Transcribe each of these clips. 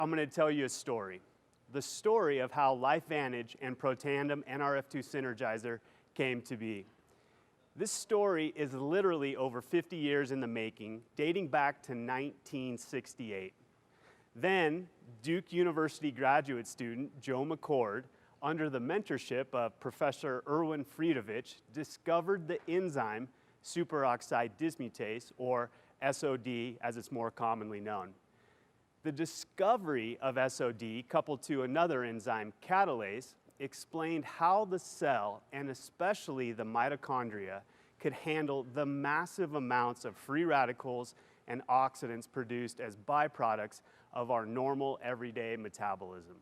I'm going to tell you a story. The story of how LifeVantage and Protandim NRF2 Synergizer came to be. This story is literally over 50 years in the making, dating back to 1968. Then, Duke University graduate student Joe McCord, under the mentorship of Professor Erwin Friedovich, discovered the enzyme superoxide dismutase, or SOD as it's more commonly known. The discovery of SOD, coupled to another enzyme, catalase, explained how the cell, and especially the mitochondria, could handle the massive amounts of free radicals and oxidants produced as byproducts of our normal everyday metabolism.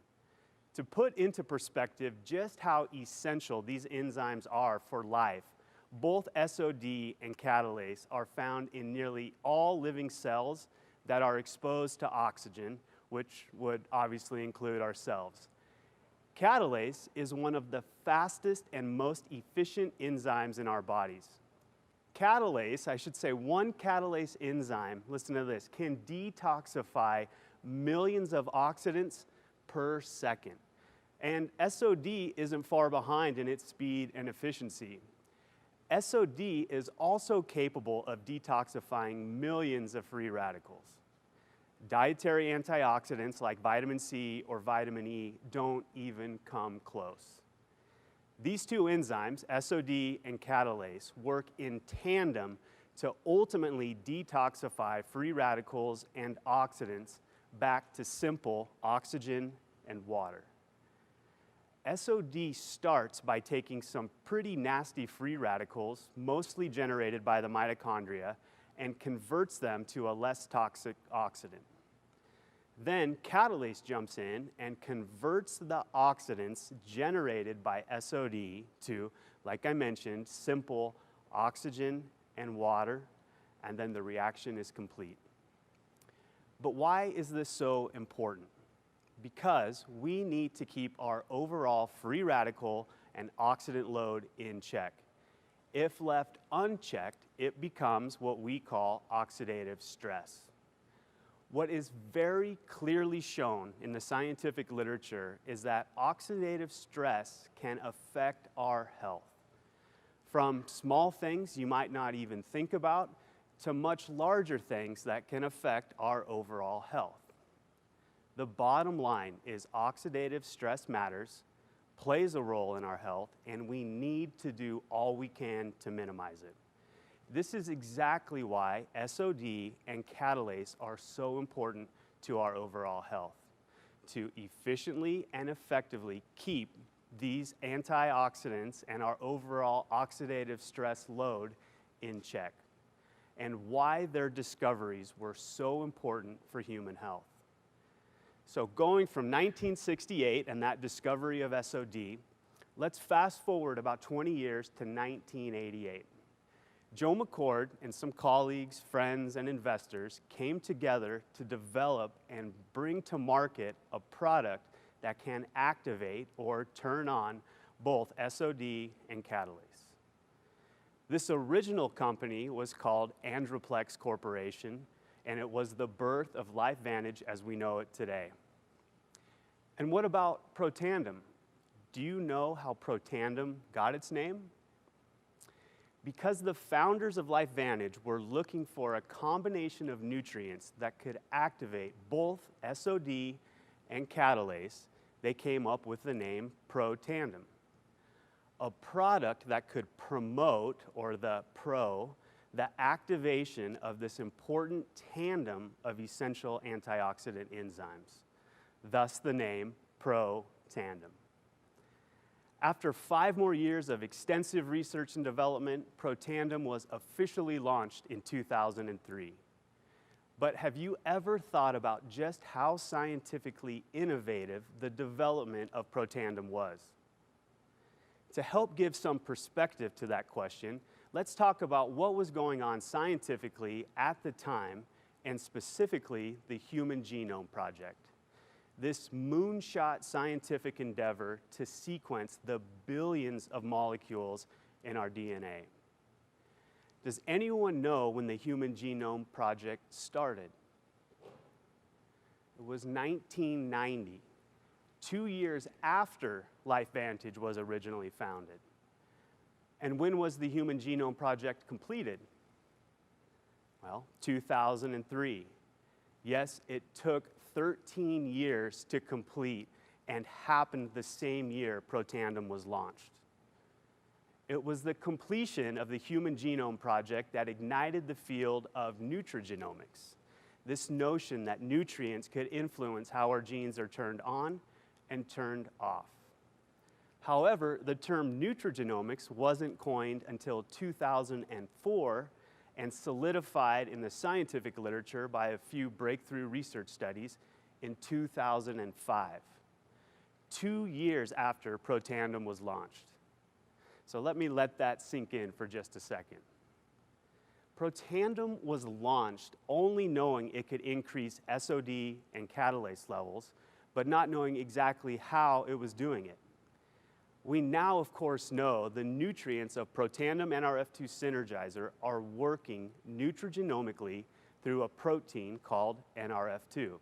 To put into perspective just how essential these enzymes are for life, both SOD and catalase are found in nearly all living cells that are exposed to oxygen, which would obviously include ourselves. Catalase is one of the fastest and most efficient enzymes in our bodies. Catalase, I should say one catalase enzyme, listen to this, can detoxify millions of oxidants per second. And SOD isn't far behind in its speed and efficiency. SOD is also capable of detoxifying millions of free radicals. Dietary antioxidants like vitamin C or vitamin E don't even come close. These two enzymes, SOD and catalase, work in tandem to ultimately detoxify free radicals and oxidants back to simple oxygen and water. SOD starts by taking some pretty nasty free radicals, mostly generated by the mitochondria, and converts them to a less toxic oxidant. Then catalase jumps in and converts the oxidants generated by SOD to, like I mentioned, simple oxygen and water, and then the reaction is complete. But why is this so important? Because we need to keep our overall free radical and oxidant load in check. If left unchecked, it becomes what we call oxidative stress. What is very clearly shown in the scientific literature is that oxidative stress can affect our health. From small things you might not even think about to much larger things that can affect our overall health. The bottom line is oxidative stress matters, plays a role in our health, and we need to do all we can to minimize it. This is exactly why SOD and catalase are so important to our overall health, to efficiently and effectively keep these antioxidants and our overall oxidative stress load in check, and why their discoveries were so important for human health. So going from 1968 and that discovery of SOD, let's fast forward about 20 years to 1988. Joe McCord and some colleagues, friends, and investors came together to develop and bring to market a product that can activate or turn on both SOD and catalase. This original company was called Androplex Corporation, and it was the birth of LifeVantage as we know it today. And what about Protandim? Do you know how Protandim got its name? Because the founders of LifeVantage were looking for a combination of nutrients that could activate both SOD and catalase, they came up with the name Protandim. A product that could promote, or the activation of this important tandem of essential antioxidant enzymes. Thus the name Protandim. After 5 more years of extensive research and development, Protandim was officially launched in 2003. But have you ever thought about just how scientifically innovative the development of Protandim was? To help give some perspective to that question, let's talk about what was going on scientifically at the time, and specifically the Human Genome Project. This moonshot scientific endeavor to sequence the billions of molecules in our DNA. Does anyone know when the Human Genome Project started? It was 1990, 2 years after LifeVantage was originally founded. And when was the Human Genome Project completed? Well, 2003. Yes, it took 13 years to complete and happened the same year Protandim was launched. It was the completion of the Human Genome Project that ignited the field of nutrigenomics, this notion that nutrients could influence how our genes are turned on and turned off. However, the term nutrigenomics wasn't coined until 2004 and solidified in the scientific literature by a few breakthrough research studies in 2005, 2 years after Protandim was launched. So let me let that sink in for just a second. Protandim was launched only knowing it could increase SOD and catalase levels, but not knowing exactly how it was doing it. We now, of course, know the nutrients of Protandim NRF2 synergizer are working nutrigenomically through a protein called NRF2.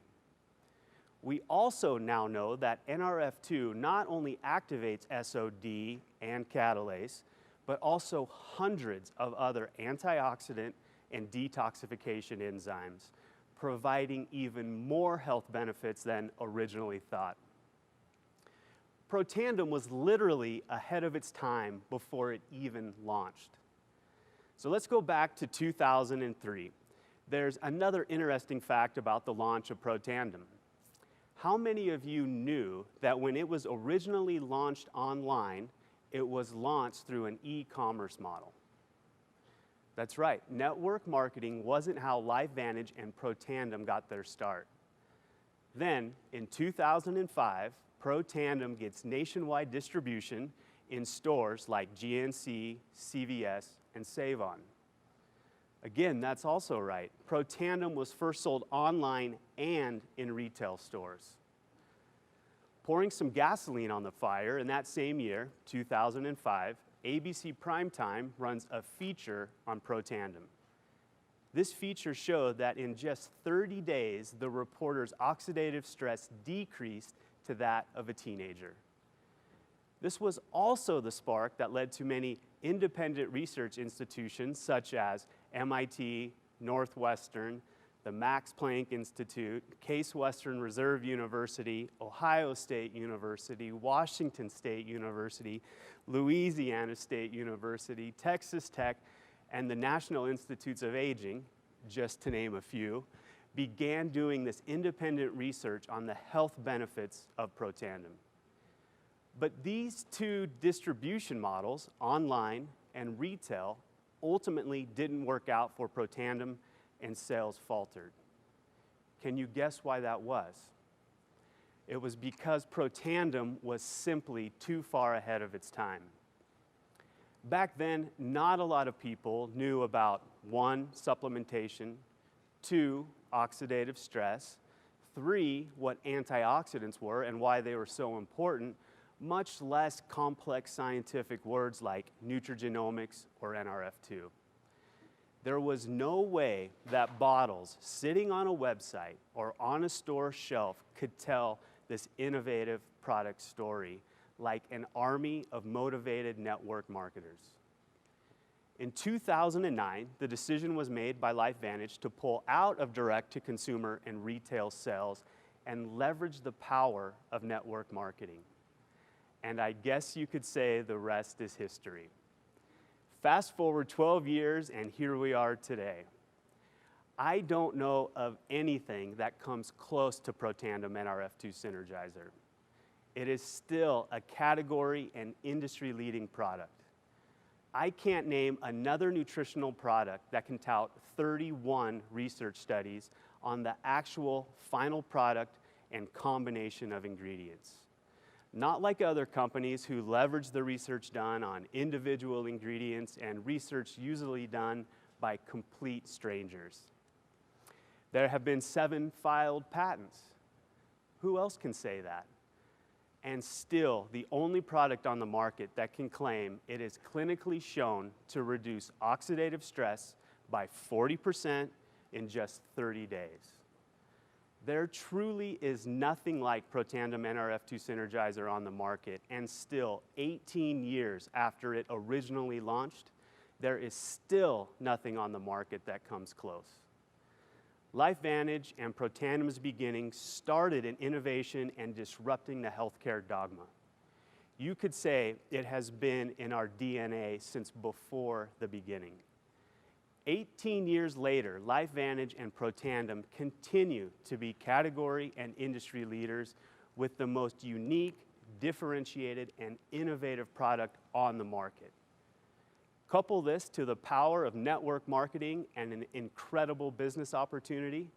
We also now know that NRF2 not only activates SOD and catalase, but also hundreds of other antioxidant and detoxification enzymes, providing even more health benefits than originally thought. Protandim was literally ahead of its time before it even launched. So let's go back to 2003. There's another interesting fact about the launch of Protandim. How many of you knew that when it was originally launched online, it was launched through an e-commerce model? That's right, network marketing wasn't how LifeVantage and Protandim got their start. Then, in 2005, Protandim gets nationwide distribution in stores like GNC, CVS, and Save-On. Again, that's also right. Protandim was first sold online and in retail stores. Pouring some gasoline on the fire, in that same year, 2005, ABC Primetime runs a feature on Protandim. This feature showed that in just 30 days, the reporter's oxidative stress decreased to that of a teenager. This was also the spark that led to many independent research institutions such as MIT, Northwestern, the Max Planck Institute, Case Western Reserve University, Ohio State University, Washington State University, Louisiana State University, Texas Tech, and the National Institutes of Aging, just to name a few, began doing this independent research on the health benefits of Protandim. But these two distribution models, online and retail, ultimately didn't work out for Protandim and sales faltered. Can you guess why that was? It was because Protandim was simply too far ahead of its time. Back then, not a lot of people knew about 1, supplementation, 2, oxidative stress, 3, what antioxidants were and why they were so important, much less complex scientific words like nutrigenomics or NRF2. There was no way that bottles sitting on a website or on a store shelf could tell this innovative product story like an army of motivated network marketers. In 2009, the decision was made by LifeVantage to pull out of direct-to-consumer and retail sales and leverage the power of network marketing. And I guess you could say the rest is history. Fast forward 12 years, and here we are today. I don't know of anything that comes close to Protandim NRF2 Synergizer. It is still a category and industry-leading product. I can't name another nutritional product that can tout 31 research studies on the actual final product and combination of ingredients. Not like other companies who leverage the research done on individual ingredients and research usually done by complete strangers. There have been 7 filed patents. Who else can say that? And still, the only product on the market that can claim it is clinically shown to reduce oxidative stress by 40% in just 30 days. There truly is nothing like Protandim NRF2 Synergizer on the market, and still 18 years after it originally launched, there is still nothing on the market that comes close. LifeVantage and Protandim's beginning started in innovation and disrupting the healthcare dogma. You could say it has been in our DNA since before the beginning. 18 years later, LifeVantage and Protandim continue to be category and industry leaders with the most unique, differentiated, and innovative product on the market. Couple this to the power of network marketing and an incredible business opportunity,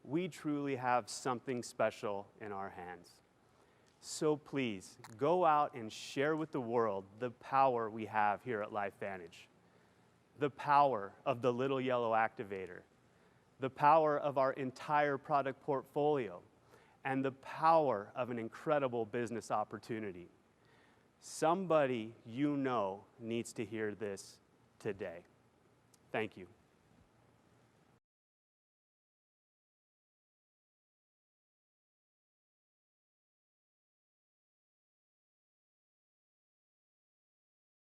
we truly have something special in our hands. So please, go out and share with the world the power we have here at LifeVantage. The power of the little yellow activator, the power of our entire product portfolio, and the power of an incredible business opportunity. Somebody you know needs to hear this today. Thank you.